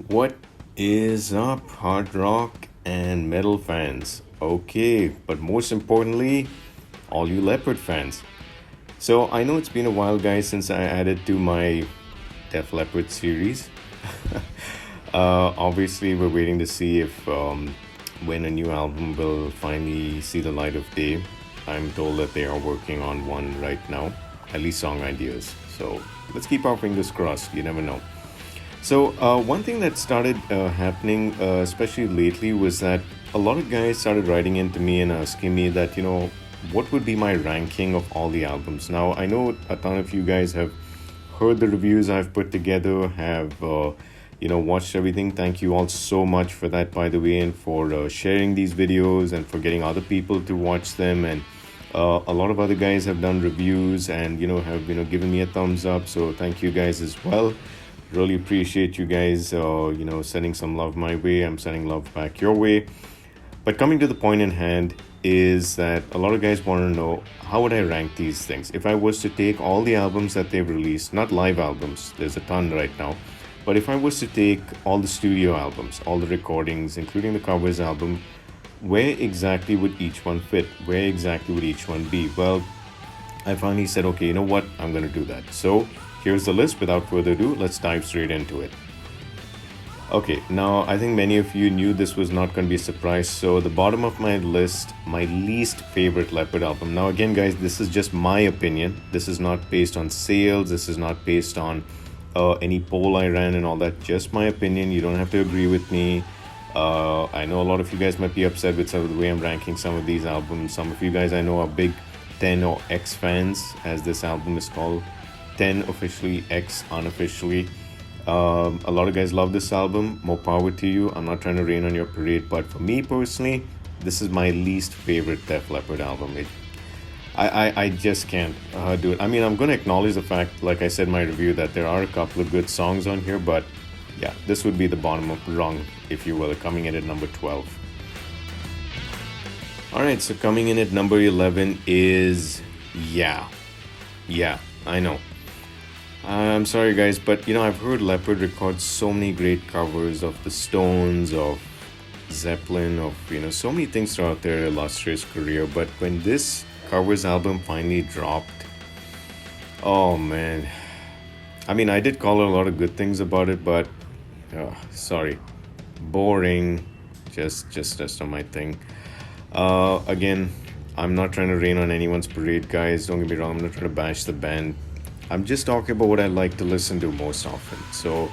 What is up, hard rock and metal fans? Okay, but most importantly, all you Leopard fans. So I know it's been a while, guys, since I added to my Def Leppard series. Obviously, we're waiting to see if when a new album will finally see the light of day. I'm told that they are working on one right now, at least song ideas. So let's keep our fingers crossed. You never know. So, one thing that started happening, especially lately, was that a lot of guys started writing into me and asking me that, what would be my ranking of all the albums? Now, I know a ton of you guys have heard the reviews I've put together, have, watched everything. Thank you all so much for that, by the way, and for sharing these videos and for getting other people to watch them. And a lot of other guys have done reviews and, have, given me a thumbs up. So, thank you guys as well. Really appreciate you guys, sending some love my way. I'm sending love back your way. But coming to the point in hand is that a lot of guys want to know, how would I rank these things? If I was to take all the albums that they've released, not live albums, there's a ton right now, but if I was to take all the studio albums, all the recordings, including the covers album, where exactly would each one fit? Where exactly would each one be? Well, I finally said, okay, you know what? I'm going to do that. So here's the list. Without further ado, let's dive straight into it. Okay, now I think many of you knew this was not going to be a surprise. So the bottom of my list, my least favorite Leopard album. Now again, guys, this is just my opinion. This is not based on sales. This is not based on any poll I ran and all that. Just my opinion. You don't have to agree with me. I know a lot of you guys might be upset with some of the way I'm ranking some of these albums. Some of you guys I know are big 10 or X fans, as this album is called. 10 officially, X unofficially. A lot of guys love this album. More power to you. I'm not trying to rain on your parade, but for me personally, this is my least favorite Def Leppard album. I just can't do it. I mean, I'm going to acknowledge the fact, like I said in my review, that there are a couple of good songs on here, but yeah, this would be the bottom of rung, if you will, coming in at number 12. Alright, so coming in at number 11 is Yeah, I know. I'm sorry, guys, but I've heard Leppard record so many great covers of the Stones, of Zeppelin, of so many things throughout their illustrious career. But when this covers album finally dropped, oh man, I mean, I did call a lot of good things about it, but sorry, boring. Just not my thing. Again, I'm not trying to rain on anyone's parade, guys. Don't get me wrong. I'm not trying to bash the band. I'm just talking about what I like to listen to most often. So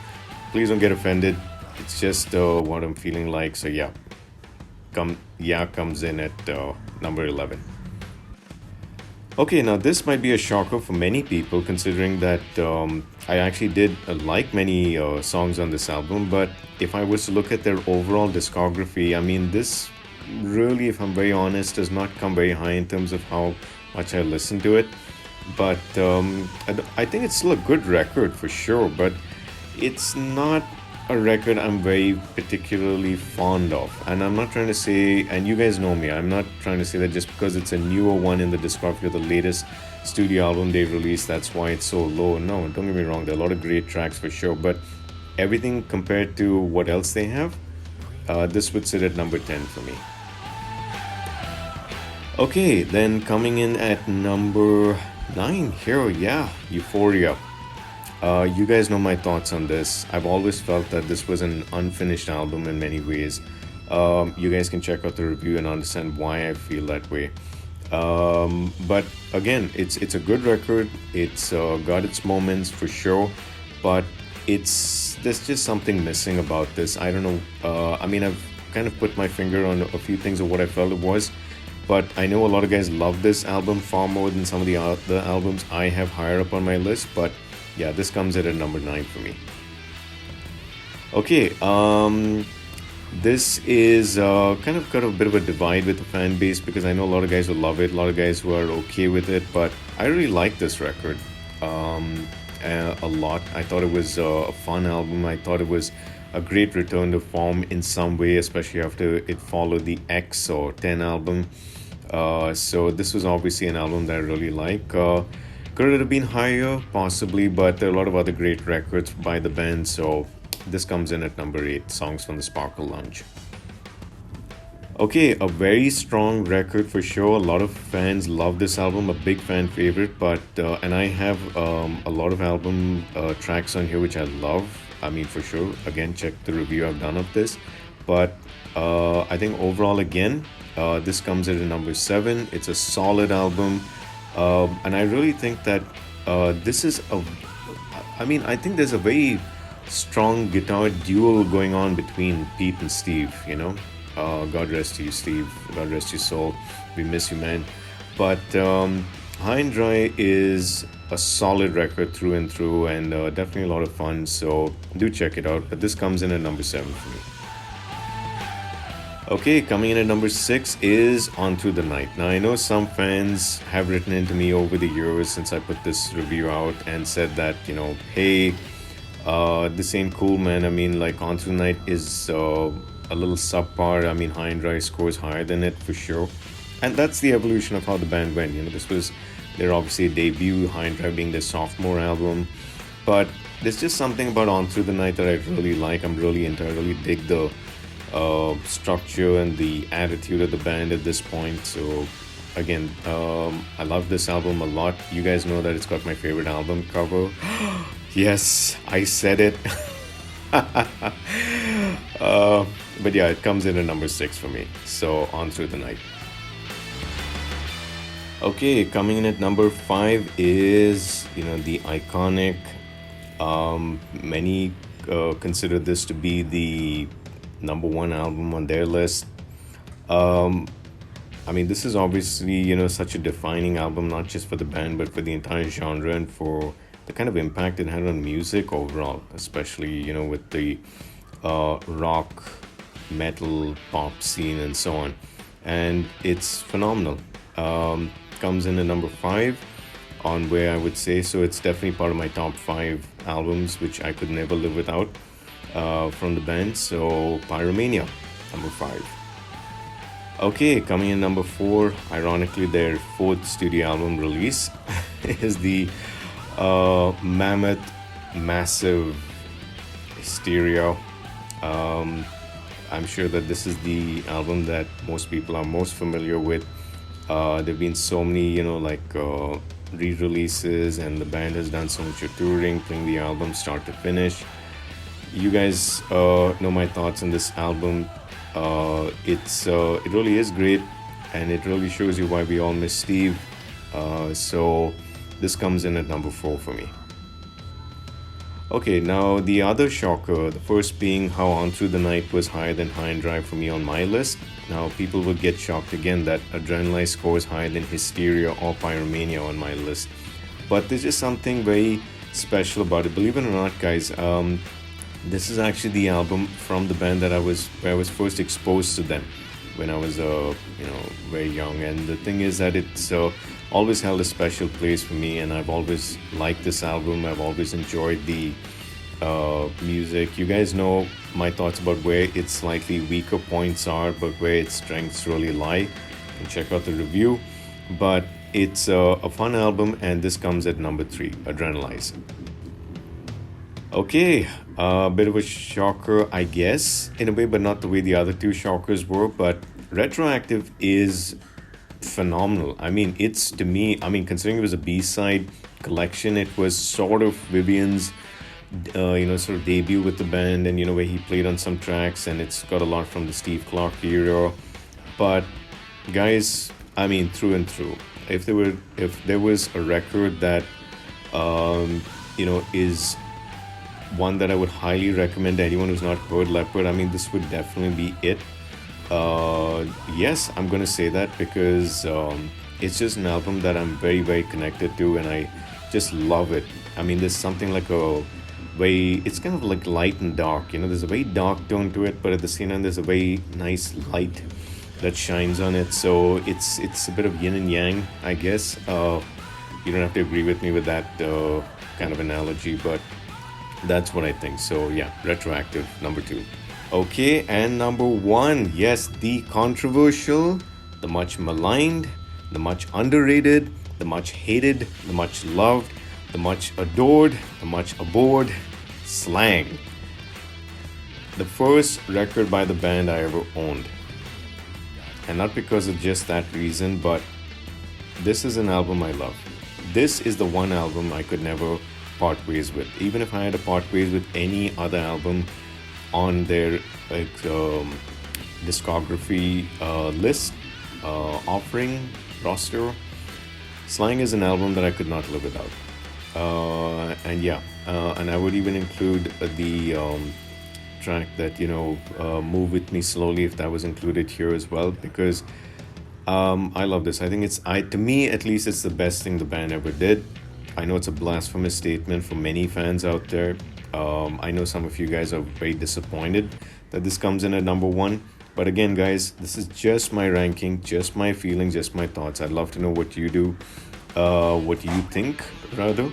please don't get offended. It's just what I'm feeling like. So yeah, comes in at number 11. Okay, now this might be a shocker for many people, considering that I actually did like many songs on this album. But if I was to look at their overall discography, I mean, this really, if I'm very honest, does not come very high in terms of how much I listen to it. But I think it's still a good record for sure, but it's not a record I'm very particularly fond of. And I'm not trying to say, and you guys know me, I'm not trying to say that just because it's a newer one in the discography of the latest studio album they've released, that's why it's so low. No, don't get me wrong, there are a lot of great tracks for sure, but everything compared to what else they have, this would sit at number 10 for me. Okay, then coming in at number 9, here, yeah, Euphoria. You guys know my thoughts on this. I've always felt that this was an unfinished album in many ways. You guys can check out the review and understand why I feel that way. But again, it's a good record. It's got its moments for sure, but there's just something missing about this. I don't know. I mean, I've kind of put my finger on a few things of what I felt it was. But I know a lot of guys love this album far more than some of the other albums I have higher up on my list. But yeah, this comes in at number 9 for me. Okay, this is kind of got a bit of a divide with the fan base, because I know a lot of guys will love it, a lot of guys who are okay with it. But I really like this record a lot. I thought it was a fun album. I thought it was a great return to form in some way, especially after it followed the X or 10 album. So this was obviously an album that I really like. Could it have been higher? Possibly, but there are a lot of other great records by the band, so This comes in at number 8, Songs from the Sparkle Lounge. Okay, a very strong record for sure. A lot of fans love this album, a big fan favorite. But and I have a lot of album tracks on here which I love. I mean, for sure. Again, check the review I've done of this. But I think overall, again, this comes in at number 7. It's a solid album, and I really think that this is a. I mean, I think there's a very strong guitar duel going on between Pete and Steve. God rest you, Steve. God rest your soul. We miss you, man. But High and Dry is a solid record through and through, and definitely a lot of fun. So do check it out. But this comes in at number 7 for me. Okay, coming in at number 6 is On Through the Night. Now, I know some fans have written into me over the years since I put this review out and said that, hey, this ain't cool, man. I mean, like, On Through the Night is a little subpar. I mean, High and Dry scores higher than it for sure. And that's the evolution of how the band went. This was their obviously debut, High and Dry being their sophomore album. But there's just something about On Through the Night that I really like. I'm really into. I really dig the structure and the attitude of the band at this point. So again, I love this album a lot. You guys know that it's got my favorite album cover. Yes, I said it. But yeah, it comes in at number 6 for me. So On Through the Night. Okay, coming in at number 5 is the iconic. Many consider this to be the number 1 album on their list. I mean, this is obviously such a defining album, not just for the band but for the entire genre and for the kind of impact it had on music overall, especially with the rock, metal, pop scene and so on. And it's phenomenal. Comes in at number 5 on where I would say, so it's definitely part of my top 5 albums which I could never live without from the band. So Pyromania, number 5. Okay, coming in number 4, ironically their 4th studio album release is the Mammoth Massive Hysteria. I'm sure that this is the album that most people are most familiar with. There have been so many, re-releases, and the band has done so much touring, playing the album start to finish. You guys know my thoughts on this album. It really is great, and it really shows you why we all miss Steve. So this comes in at number 4 for me. Okay, now the other shocker, the first being how On Through the Night was higher than High and Dry for me on my list. Now people would get shocked again that Adrenaline scores higher than Hysteria or Pyromania on my list. But there's just something very special about it. Believe it or not, guys, this is actually the album from the band where I was first exposed to them when I was very young. And the thing is that it's always held a special place for me, and I've always liked this album. I've always enjoyed the music. You guys know my thoughts about where its slightly weaker points are, but where its strengths really lie. You can check out the review. But it's a fun album, and this comes at number 3, Adrenalize. Okay, a bit of a shocker, I guess, in a way, but not the way the other 2 shockers were. But Retroactive is phenomenal. I mean, it's, to me, considering it was a B-side collection, it was sort of Vivian's sort of debut with the band, and where he played on some tracks, and it's got a lot from the Steve Clark era. But guys, I mean, through and through, if there was a record that is one that I would highly recommend to anyone who's not heard Leppard, I mean, this would definitely be it. Yes, I'm gonna say that because it's just an album that I'm very, very connected to, and I just love it. I mean, there's something like it's kind of like light and dark. There's a very dark tone to it, but at the same time, there's a very nice light that shines on it. So it's a bit of yin and yang, I guess. You don't have to agree with me with that kind of analogy, but that's what I think. So yeah, Retroactive, number 2. Okay, and number 1, yes, the controversial, the much maligned, the much underrated, the much hated, the much loved, the much adored, the much abhorred, Slang. the first record by the band I ever owned. And not because of just that reason, but this is an album I love. This is the one album I could never part ways with. Even if I had to part ways with any other album on their discography list, offering, roster, Slang is an album that I could not live without. And yeah, and I would even include the track that Move With Me Slowly, if that was included here as well, because I love this. I think to me at least, it's the best thing the band ever did. I know it's a blasphemous statement for many fans out there. I know some of you guys are very disappointed that this comes in at number one. But again, guys, this is just my ranking, just my feelings, just my thoughts. I'd love to know what you do, what you think, rather,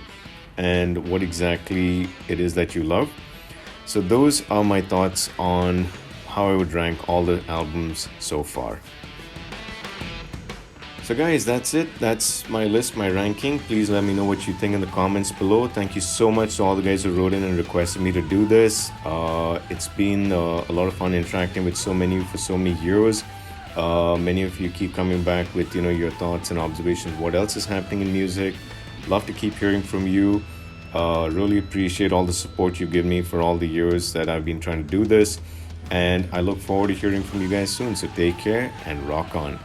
and what exactly it is that you love. So those are my thoughts on how I would rank all the albums so far. So guys, that's it. That's my list, my ranking. Please let me know what you think in the comments below. Thank you so much to all the guys who wrote in and requested me to do this. It's been a lot of fun interacting with so many for so many years. Many of you keep coming back with your thoughts and observations. What else is happening in music? Love to keep hearing from you. Really appreciate all the support you give me for all the years that I've been trying to do this. And I look forward to hearing from you guys soon. So take care and rock on.